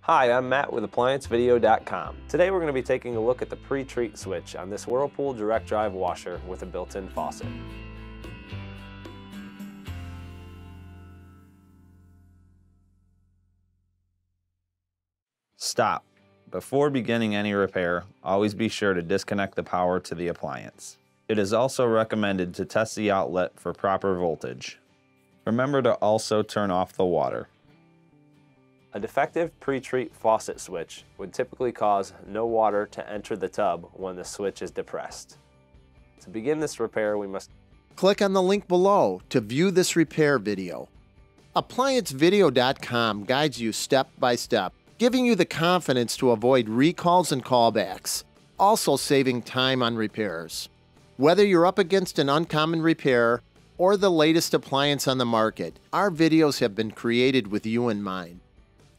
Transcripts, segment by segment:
Hi, I'm Matt with ApplianceVideo.com. Today we're going to be taking a look at the pre-treat switch on this Whirlpool direct drive washer with a built-in faucet. Stop. Before beginning any repair, always be sure to disconnect the power to the appliance. It is also recommended to test the outlet for proper voltage. Remember to also turn off the water. A defective pre-treat faucet switch would typically cause no water to enter the tub when the switch is depressed. To begin this repair, we must click on the link below to view this repair video. ApplianceVideo.com guides you step by step, giving you the confidence to avoid recalls and callbacks, also saving time on repairs. Whether you're up against an uncommon repair or the latest appliance on the market, our videos have been created with you in mind.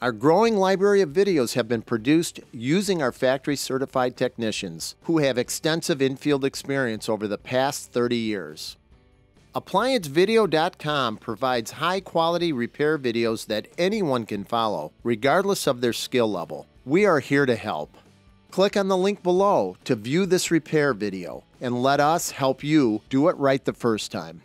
Our growing library of videos have been produced using our factory-certified technicians who have extensive infield experience over the past 30 years. ApplianceVideo.com provides high-quality repair videos that anyone can follow, regardless of their skill level. We are here to help. Click on the link below to view this repair video, and let us help you do it right the first time.